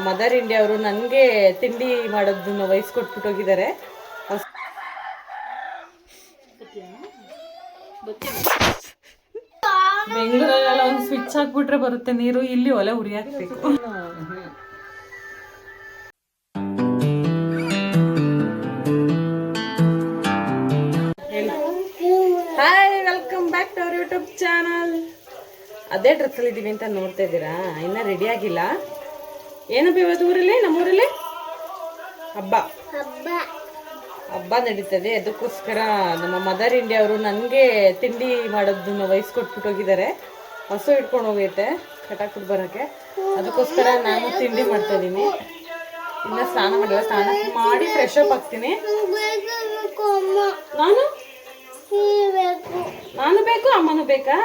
Mother India ಅವರು ನನಗೆ ತಿಂಡಿ ಮಾಡೋದನ್ನ ವಹಿಸ್ಕೊಟ್ಬಿಟ್ಟು ಹೋಗಿದ್ದಾರೆ. ಬೆಂಗಳೂರಲ್ಲೆಲ್ಲ ಒಂದು ಸ್ವಿಚ್ ಹಾಕ್ಬಿಟ್ರೆ ಬರುತ್ತೆ ನೀರು, ಇಲ್ಲಿ ಒಲೆ ಉರಿ ಹಾಕ್ಬೇಕು. Hi, welcome back to our YouTube channel. ಅದೇ ಡ್ರೆಸ್ಸಲ್ಲಿ ಇದ್ದೀವಿ ಅಂತ ನೋಡ್ತಾ ಇದ್ದೀರಾ. ಇನ್ನೂ ರೆಡಿ ಆಗಿಲ್ಲ. ಏನಪ್ಪ ಇವತ್ತು ಊರಲ್ಲಿ, ನಮ್ಮೂರಲ್ಲಿ ಹಬ್ಬ ನಡೀತದೆ. ಅದಕ್ಕೋಸ್ಕರ ನಮ್ಮ ಮದರ್ ಇಂಡಿಯಾ ಅವರು ನನಗೆ ತಿಂಡಿ ಮಾಡೋದನ್ನ ವಹಿಸ್ಕೊಟ್ಬಿಟ್ಟು ಹೋಗಿದ್ದಾರೆ. ಹಸು ಇಟ್ಕೊಂಡು ಹೋಗೈತೆ ಕಟಾಕ್ಬಿಟ್ಟು ಬರೋಕ್ಕೆ. ಅದಕ್ಕೋಸ್ಕರ ನಾನು ತಿಂಡಿ ಮಾಡ್ತಾ ಇದ್ದೀನಿ. ಇನ್ನು ಸ್ನಾನ ಮಾಡಿಲ್ಲ, ಸ್ನಾನ ಮಾಡಿ ಫ್ರೆಶ್ ಅಪ್ ಆಗ್ತೀನಿ. ನಾನು ಬೇಕು, ಅಮ್ಮನೂ ಬೇಕಾ?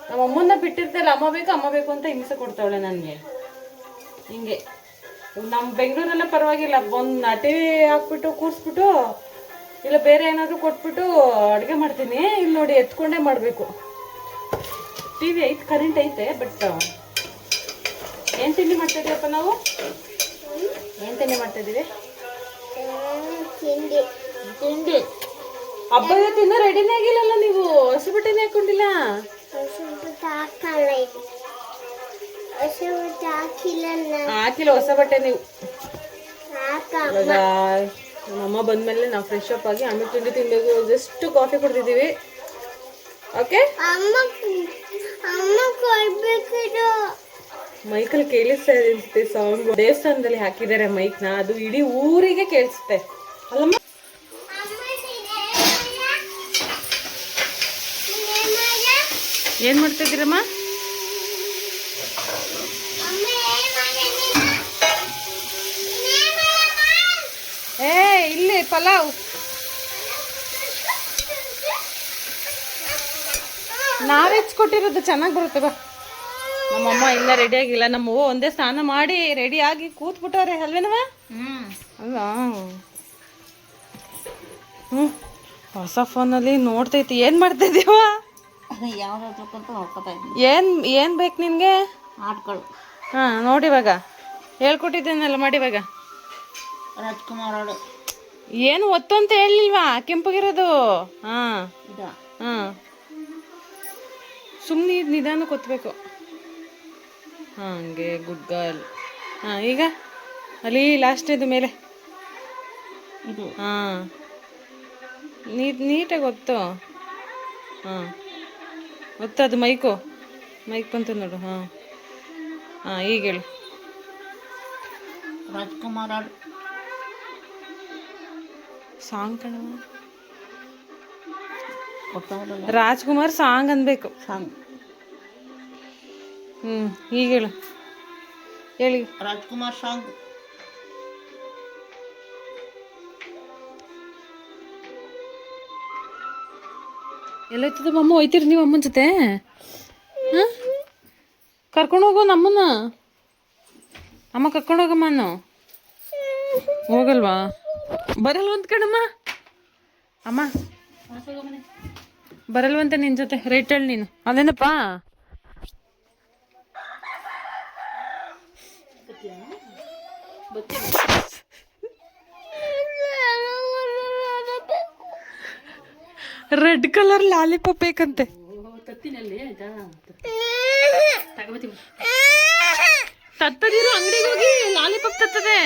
ನಮ್ಮ ಅಮ್ಮನ್ನ ಬಿಟ್ಟಿರ್ತಲ್ಲ, ಅಮ್ಮ ಬೇಕು ಅಂತ ಹಿಂಸೆ ಕೊಡ್ತಾವಳೆ ನನಗೆ. ಹಿಂಗೆ ನಮ್ಮ ಬೆಂಗಳೂರೆಲ್ಲ ಪರವಾಗಿಲ್ಲ, ಒಂದು ಟಿವಿ ಹಾಕ್ಬಿಟ್ಟು ಕೂರಿಸ್ಬಿಟ್ಟು ಇಲ್ಲ ಬೇರೆ ಏನಾದರೂ ಕೊಟ್ಬಿಟ್ಟು ಅಡುಗೆ ಮಾಡ್ತೀನಿ. ಇಲ್ಲಿ ನೋಡಿ ಎತ್ಕೊಂಡೇ ಮಾಡಬೇಕು. ಟಿವಿ ಐತೆ, ಕರೆಂಟ್ ಐತೆ, ಬಟ್ ಏನು ತಿಂಡಿ ಮಾಡ್ತಾಯಿದ್ದೀವಪ್ಪ ನಾವು? ಏನು ತಿಂಡಿ ಮಾಡ್ತಾಯಿದ್ದೀವಿ? ತಿಂಡಿ ಹಬ್ಬ ಇವತ್ತು ಇನ್ನೂ ರೆಡಿನೇ ಆಗಿಲ್ಲಲ್ಲ ನೀವು? ಹೊಸ ಬಟ್ಟೆನೇ ಹಾಕೊಂಡಿಲ್ಲ? ಹಾಕಿಲ್ಲ ಹೊಸ ಬಟ್ಟೆ ನೀವು. ನಮ್ಮಮ್ಮ ಬಂದ್ಮೇಲೆ ನಾವು ಫ್ರೆಶ್ ಅಪ್ ಆಗಿ ಆಮೇಲೆ ತಿಂಡಿ ತಿನ್ಬೇಕು. ಜಸ್ಟ್ ಕಾಫಿ ಕುಡ್ದಿದ್ದೀವಿ. ಓಕೆ, ಮೈಕಲ್ಲಿ ಕೇಳಿಸ್ತಾ ಇದೆ ಸಾಂಗ್. ದೇವಸ್ಥಾನದಲ್ಲಿ ಹಾಕಿದ್ದಾರೆ ಮೈಕ್ನ, ಅದು ಇಡೀ ಊರಿಗೆ ಕೇಳಿಸುತ್ತೆ ಅಲ್ಲಮ್ಮ. ಏನ್ ಮಾಡ್ತಾ ಇದ್ದೀರಮ್ಮ? ಇಲ್ಲಿ ಪಲಾವ್. ನಾವೇ ಹೆಚ್ಕೊಟ್ಟಿರೋದು ಚೆನ್ನಾಗಿ ಬರುತ್ತೆ ಬಾ. ನಮ್ಮಮ್ಮ ಇಲ್ಲ ರೆಡಿ ಆಗಿಲ್ಲ. ನಮ್ಮ ಒಂದೇ ಸ್ನಾನ ಮಾಡಿ ರೆಡಿ ಆಗಿ ಕೂತ್ಬಿಟ್ಟವ್ರೆ ಅಲ್ವೇನವ? ಅಲ್ಲ, ಹೊಸ ಫೋನಲ್ಲಿ ನೋಡ್ತೈತಿ. ಏನ್ ಮಾಡ್ತಾ ಇದೀವ? ಏನ್ ಬೇಕು ನಿನ್ಗೆ? ಹಾ, ನೋಡಿ ಇವಾಗ ಹೇಳ್ಕೊಟ್ಟಿದ್ದೇನಲ್ಲ, ಮಾಡಿ ಇವಾಗ. ರಾಜ್ಕುಮಾರ್ ಏನು ಒತ್ತು ಅಂತ ಹೇಳಿಲ್ವಾ? ಕೆಂಪಗಿರೋದು. ಹಾ ಹಾ, ಸುಮ್ಮನೆ ನಿಧಾನಕ್ಕೆ ಒತ್ತಬೇಕು. ಹಾಂ, ಹಂಗೆ ಗುಡ್ ಗರ್ಲ್. ಹಾಂ, ಈಗ ಅಲ್ಲಿ ಲಾಸ್ಟ್ ಇದು ಮೇಲೆ ಇದು. ಹಾಂ, ನೀಟಾಗಿ ಒತ್ತು. ಹಾಂ, ಒತ್ತು. ಅದು ಮೈಕ್ ಬಂತು ನೋಡು. ಹಾಂ ಹಾಂ, ಈಗ ಹೇಳು. ರಾಜ್ಕುಮಾರ್ ಸಾಂಗ್ ಕಣವ. ರಾಜ್ಕುಮಾರ್ ಸಾಂಗ್ ಅನ್ಬೇಕು. ಸಾಂಗ್. ಈಗ ಹೇಳು, ಹೇಳಿ. ರಾಜ್ಕುಮಾರ್ ಸಾಂಗ್. ಎಲ್ಲೋಯ್ತದಮ್ಮ ಅಮ್ಮ? ಹೋಯ್ತೀರಿ ನೀವು ಅಮ್ಮನ ಜೊತೆ? ಹಾಂ, ಕರ್ಕೊಂಡು ಹೋಗೋ ನಮ್ಮನ್ನ. ಅಮ್ಮ ಕರ್ಕೊಂಡು ಹೋಗಮ್ಮ. ಅನ್ನು ಹೋಗಲ್ವಾ? ಬರಲ್ವಂತ ಕಣಮ್ಮ. ಅಮ್ಮ ಬರಲ್ವಂತ ನಿನ್ನ ಜೊತೆ. ರೈಟ್ ಹೇಳಿ ನೀನು. ಅದೇನಪ್ಪ? ರೆಡ್ ಕಲರ್ ಲಾಲಿಪಾಪ್ ಬೇಕಂತೆ. ತತ್ತದಿರು, ಅಂಗಡಿಗೆ ಹೋಗಿ ಲಾಲಿಪಾಪ್ ತತ್ತದೆ.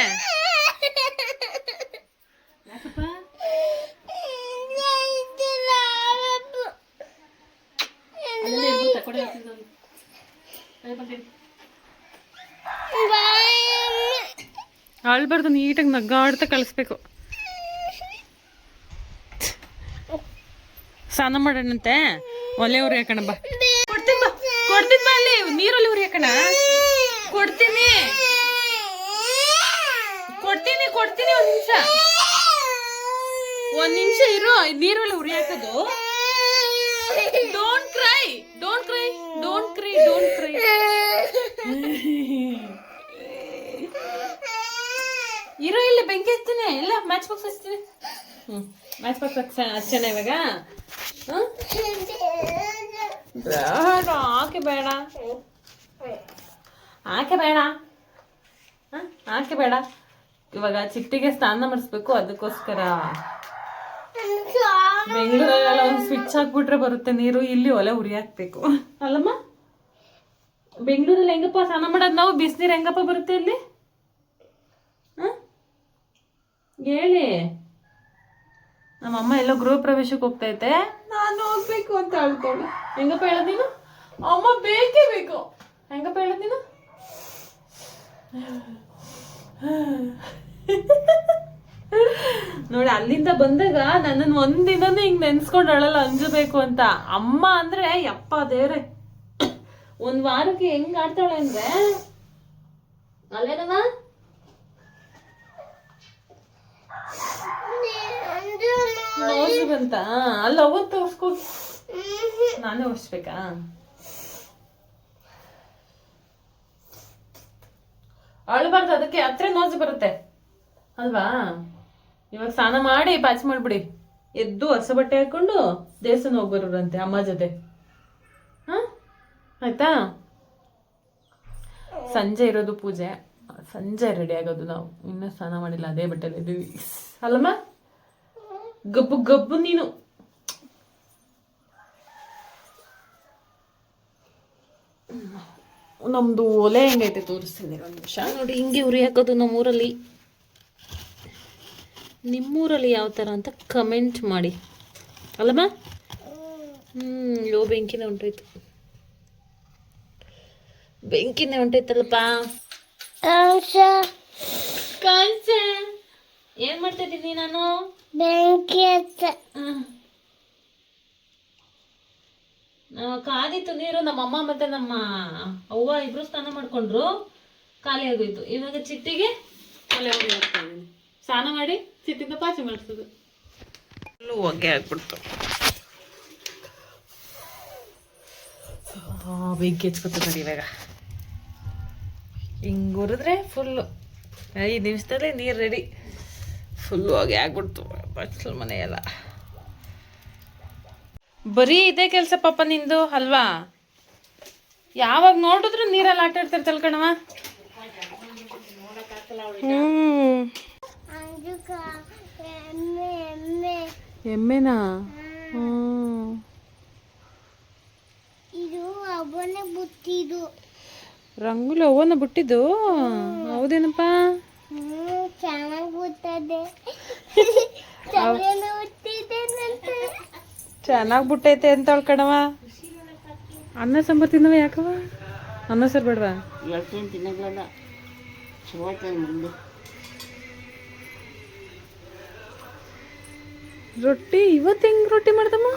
ಆಳ್ಬಾರ್ದು, ನೀಟಾಗಿ ನಗ್ಗಾಡ್ತಾ ಕಳಿಸ್ಬೇಕು. ಸ್ನಾನ ಮಾಡೋಣಂತೆ. ಒಲೆ ಉರಿ ಹಾಕೋಣ ಬಾ. ಕೊಡ್ತೀನಿ ಬಾ, ಕೊಡ್ತೀನಿ ಬಾ. ಅಲ್ಲಿ ನೀರಲ್ಲಿ ಉರಿ ಹಾಕೋಣ. ಕೊಡ್ತೀನಿ ಕೊಡ್ತೀನಿ ಒಂದ್ ನಿಮಿಷ ಇರು. ನೀರಲ್ಲಿ ಉರಿ ಹಾಕೋದು. Don't CRY. ಇರೋ, ಇಲ್ಲಿ ಬೆಂಕಿ ಹಚ್ತೀನಿ. ಇಲ್ಲ, ಮ್ಯಾಚ್ ಬಾಕ್ಸ್ ಹಚ್ತೀನಿ. ಮ್ಯಾಚ್ ಬಾಕ್ಸ್ ಹಚ್ಚೋಣ ಇವಾಗ. ಬೇಡ, ಆಕೆ ಬೇಡ. ಹಾಕಿ ಬೇಡ. ಇವಾಗ ಚಿಟ್ಟಿಗೆ ಸ್ನಾನ ಮಾಡಿಸ್ಬೇಕು, ಅದಕ್ಕೋಸ್ಕರ ಬೆಂಗಳೂರಲ್ಲೆಲ್ಲ ಒಂದು ಸ್ವಿಚ್ ಹಾಕ್ಬಿಟ್ರೆ ಬರುತ್ತೆ ನೀರು. ಇಲ್ಲಿ ಒಲೆ ಉರಿ ಹಾಕ್ಬೇಕು ಅಲ್ಲಮ್ಮ. ಬೆಂಗಳೂರಲ್ಲಿ ಹೆಂಗಪ್ಪ ಸ್ನಾನ ಮಾಡೋದು ನಾವು? ಬಿಸಿನೀರು ಹೆಂಗಪ್ಪ ಬರುತ್ತೆ ಇಲ್ಲಿ? ಹೇಳಿ. ನಮ್ಮಮ್ಮ ಎಲ್ಲೋ ಗೃಹ ಪ್ರವೇಶಕ್ಕೆ ಹೋಗ್ತೈತೆ, ನಾನು ಹೋಗ್ಬೇಕು ಅಂತ ಹೇಳ್ತಾಳೆ. ಹೆಂಗಪ್ಪ ಹೇಳೋದ್ ನೀನು? ಅಮ್ಮ ಬೇಕೇ ಬೇಕು. ಹೆಂಗಪ್ಪ ಹೇಳೋದ್ ನೀನು? ನೋಡಿ, ಅಲ್ಲಿಂದ ಬಂದಾಗ ನನ್ನನ್ನು ಒಂದಿನನೂ ಹಿಂಗ್ ನೆನ್ಸ್ಕೊಂಡು ಅಳಲ್ಲ, ಅಂಜಬೇಕು ಅಂತ. ಅಮ್ಮ ಅಂದ್ರೆ ಯಪ್ಪ ದೇವ್ರೆ, ಒಂದ್ ವಾರಕ್ಕೆ ಹೆಂಗ್ ಆಡ್ತಾಳೆ ಅಂದ್ರೆ ಅಲ್ಲೇನವ. ನೋಸ್ ಬಂತ ಅಲ್ಲ, ಅವತ್ತು ತೋರ್ಸ್ಕೊ. ನಾನೇ ಒರ್ಸ್ಬೇಕಾ? ಅಳ್ಬಾರ್ದು, ಅದಕ್ಕೆ ಹತ್ರ ನೋಜು ಬರುತ್ತೆ ಅಲ್ವಾ. ಇವಾಗ ಸ್ನಾನ ಮಾಡಿ ಪಾಚ್ ಮಾಡ್ಬಿಡಿ, ಎದ್ದು ಹೊಸ ಬಟ್ಟೆ ಹಾಕೊಂಡು ದೇವಸ್ಥಾನ ಹೋಗ್ಬರೋರಂತೆ ಅಮ್ಮ ಜೊತೆ. ಆಯ್ತಾ? ಸಂಜೆ ಇರೋದು ಪೂಜೆ, ಸಂಜೆ ರೆಡಿ ಆಗೋದು ನಾವು. ಇನ್ನೂ ಸ್ನಾನ ಮಾಡಿಲ್ಲ, ಅದೇ ಬಟ್ಟೆಲಿ ಇದ್ದೀವಿ ಅಲ್ಲಮ್ಮ. ಗಬ್ಬು ಗಬ್ಬು ನೀನು. ನಮ್ದು ಒಲೆ ಹೆಂಗೈತೆ ತೋರಿಸ್ತೀನಿ ಒಂದು ನಿಮಿಷ. ನೋಡಿ, ಹಿಂಗೆ ಉರಿ ಹಾಕೋದು ನಮ್ಮೂರಲ್ಲಿ. ನಿಮ್ಮೂರಲ್ಲಿ ಯಾವ ಥರ ಅಂತ ಕಮೆಂಟ್ ಮಾಡಿ ಅಲ್ಲಮ್ಮ. ಯೋ ಬೆಂಕಿನೇ ಹೊಂಟೋಯ್ತು, ಬೆಂಕಿನೇ ಹೊಂಟೈತಲ್ಲಪ್ಪ. ಕಾಂಚ, ಏನ್ ಮಾಡ್ತಾ ಇದ್ದೀನಿ ನಾನು? ಬೆಂಕಿ ಕಾದಿತ್ತು ನೀರು. ನಮ್ಮಮ್ಮ ಮತ್ತೆ ನಮ್ಮ ಅವ್ವ ಇಬ್ರು ಸ್ನಾನ ಮಾಡ್ಕೊಂಡ್ರು, ಖಾಲಿ ಆಗೋಯ್ತು. ಇವಾಗ ಚಿಟ್ಟಿಗೆ ಒಲೆ ಹೊಗೆ ಹಾಕ್ತಾ ಇದ್ದೀನಿ. ಸ್ನಾನ ಮಾಡಿ ಚಿಟ್ಟಿಂದ ಪಾಚಿ ಮಾಡಿಸೋದು. ಹೊಗೆ ಹಾಕ್ಬಿಡ್ತು. ಬೆಂಕಿ ಹಚ್ಕೊತ ನೋಡಿ. ಇವಾಗ ಹಿಂಗೆ ಉರಿದ್ರೆ ಫುಲ್ಲು 5 ನಿಮಿಷದಲ್ಲಿ ನೀರು ರೆಡಿ. ಫುಲ್ಲು ಹೊಗೆ ಆಗ್ಬಿಡ್ತು ಬಚ್ಚಲ್ ಮನೆಯೆಲ್ಲ. ಬರೀ ಇದೇ ಕೆಲಸ ಪಾಪ ನಿಂದು ಅಲ್ವಾ? ಯಾವಾಗ ನೋಡಿದ್ರು ನೀರಲ್ಲಿ ಆಟ ಆಡ್ತಾರೆ ತಲ್ಕಣವ. ಎಮ್ಮೆನಾ? ರಂಗುಲಿ ಅವ್ವನ ಬಿಟ್ಟಿದ್ದು? ಹೌದೇನಪ್ಪ? ಚೆನ್ನಾಗಿ ಬಿಟ್ಟೈತೆ ಅಂತ ಕಣವ. ಅನ್ನ ಸಾಂಬಾರು ತಿನ್ನವ ಯಾಕವ? ಅನ್ನ ಸಾರು ಬೇಡವಾ? ರೊಟ್ಟಿ ಇವತ್ತು ಹೆಂಗ್ ರೊಟ್ಟಿ ಮಾಡ್ದಮ್ಮ?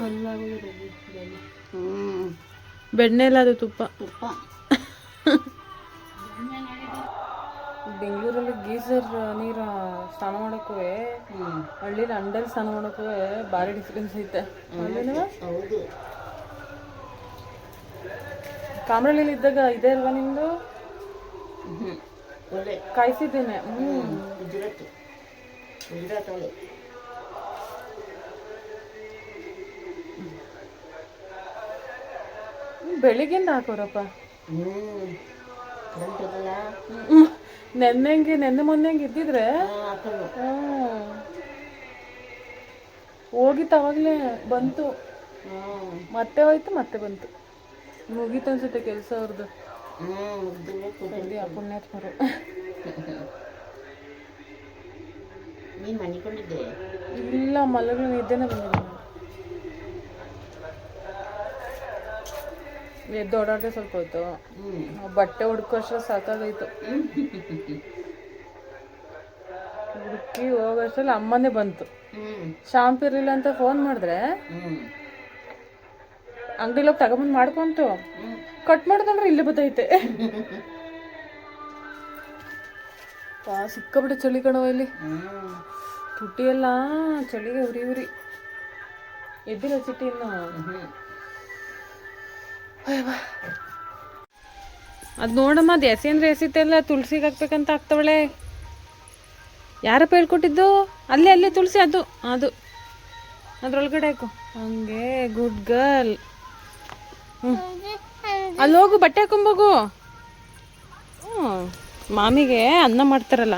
ಬೆಣ್ಣೆ ಇಲ್ಲ, ಅದು ತುಪ್ಪ. ಬೆಂಗಳೂರಲ್ಲಿ ಗೀಸರ್ ನೀರು ಸ್ನಾನ ಮಾಡೋಕ್ಕೂ, ಹಳ್ಳಿಲಿ ಅಂಡಲ್ಲಿ ಸ್ನಾನ ಮಾಡೋಕ್ಕೂ ಭಾರಿ ಡಿಫ್ರೆನ್ಸ್ ಐತೆ. ಹೌದು. ಕಾಮರಳ್ಳಿಲಿ ಇದ್ದಾಗ ಇದೆ ಅಲ್ವಾ ನಿಮ್ದು? ಕಾಯಿಸಿದ್ದೇನೆ. ಬೆಳಿಗ್ಗೆಯಿಂದ ಹಾಕೋರಪ್ಪ. ನೆನ್ನೆ ಮೊನ್ನೆ ಇದ್ದಿದ್ರೆ ಹೋಗಿತ್ತು, ಅವಾಗಲೇ ಬಂತು, ಮತ್ತೆ ಹೋಯ್ತು, ಮತ್ತೆ ಬಂತು. ಮುಗೀತು ಅನ್ಸುತ್ತೆ ಕೆಲಸ ಅವ್ರದ್ದು. ಪುಣ್ಯಾತ್ಮರು. ಇಲ್ಲ, ಮಲಗಳು ನಿದ್ದೆನೇ ಬಂದಿದೆ. ಎದ್ದು ಓಡಾಡ್ದೆ ಸ್ವಲ್ಪ ಹೊತ್ತು. ಬಟ್ಟೆ ಹುಡ್ಕೋಷ್ಟ ಸಾಕಾಗೋಯ್ತು. ಹುಡುಕಿ ಹೋಗೋಷ್ಟರಲ್ಲಿ ಅಮ್ಮನೇ ಬಂತು. ಶಾಂಪು ಇರಲಿಲ್ಲ ಅಂತ ಫೋನ್ ಮಾಡಿದ್ರೆ ಅಂಗಡಿಲೋಗಿ ತಗೊಂಬಂದು ಮಾಡ್ಕೊಂತು. ಕಟ್ ಮಾಡ್ದಂದ್ರೆ ಇಲ್ಲೇ ಬತ್ತೈತೆ. ಸಿಕ್ಕಾಬಿಟ್ಟೆ ಚಳಿ ಕಣವ ಇಲ್ಲಿ. ತುಟಿ ಎಲ್ಲ ಚಳಿಗೆ ಉರಿ. ಎದ್ದಿಲ್ಲ ಚಿಟ್ಟಿ ಇನ್ನು. ಅದು ನೋಡಮ್ಮ, ಅದು ಎಸೆ ಅಂದ್ರೆ ಎಸಿತೆಲ್ಲ ತುಳಸಿಗೆ ಹಾಕ್ಬೇಕಂತ ಹಾಕ್ತವಳೆ. ಯಾರಪ್ಪ ಹೇಳ್ಕೊಟ್ಟಿದ್ದು? ಅಲ್ಲೇ ತುಳಸಿ, ಅದು ಅದ್ರೊಳಗಡೆ ಹಾಕು. ಹಂಗೆ ಗುಡ್ ಗರ್ಲ್. ಅಲ್ಲಿ ಹೋಗು, ಬಟ್ಟೆ ಹಾಕೊಂಬೋಗು. ಮಾಮಿಗೆ ಅನ್ನ ಮಾಡ್ತಾರಲ್ಲ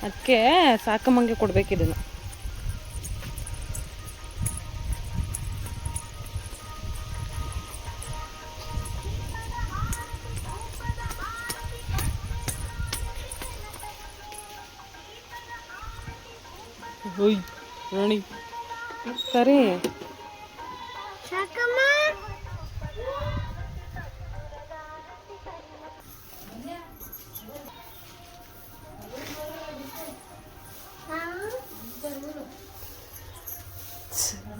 ಅದಕ್ಕೆ ಸಾಕಮ್ಮಂಗೆ ಕೊಡ್ಬೇಕಿದನ್ನು. ಓಯ್ ರಾಣಿ ಸರಿ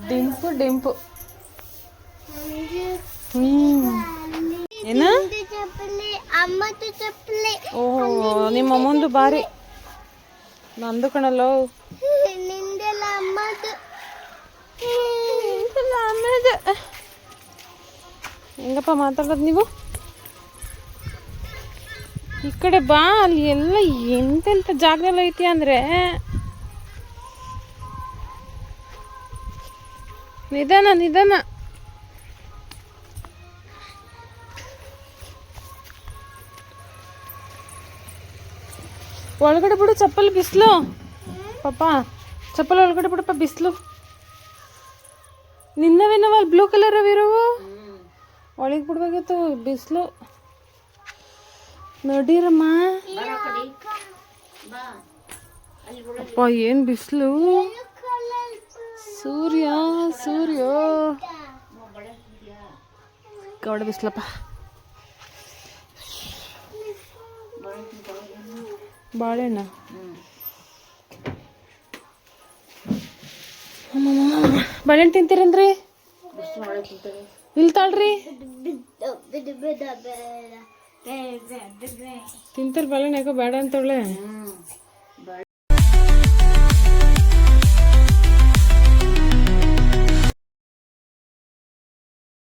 ಡಿಂಪು ಡಿಂಪು ಏನ? ಓಹೋ ನಿಮ್ಮ ಅಮ್ಮಂದು ಬಾರಿ, ನಂದು ಕಣಲ್ಲೋ. ಹೆಂಗಪ್ಪ ಮಾತಾಡೋದು ನೀವು? ಈ ಕಡೆ ಬಾ, ಅಲ್ಲಿ ಎಲ್ಲ ಎಂತೆಂಥ ಜಾಗದಲ್ಲಿ ಐತಿ ಅಂದ್ರೆ ನಿಧಾನ ನಿಧಾನ. ಒಳಗಡೆ ಬಿಡು ಚಪ್ಪಲ್, ಬಿಸಿಲು ಪಾಪ, ಚಪ್ಪಲ್ ಒಳಗಡೆ ಬಿಡಪ್ಪ, ಬಿಸಿಲು. ನಿನ್ನವೇನವ ಬ್ಲೂ ಕಲರ್ ಅವಿರೋವು, ಒಳಗೆ ಬಿಡ್ಬೇಕಿತ್ತು, ಬಿಸಿಲು. ನಡೀರಮ್ಮ. ಅಪ್ಪ ಏನು ಬಿಸಿಲು, ಸೂರ್ಯ ಸೂರ್ಯ ಕವಡ ಬಿಸಿಲಪ್ಪ. ಬಾಳೆಹಣ್ಣ ಬಾಳೆಹಣ್ಣು ತಿಂತೀರೇನ್ರಿ? ಇಲ್ಲಿ ತಾಳ್ರಿ, ತಿಂತಾರೆ ಬಾಳೆಹಣ್ಣು, ಯಾಕೋ ಬೇಡ ಅಂತವಳೆ.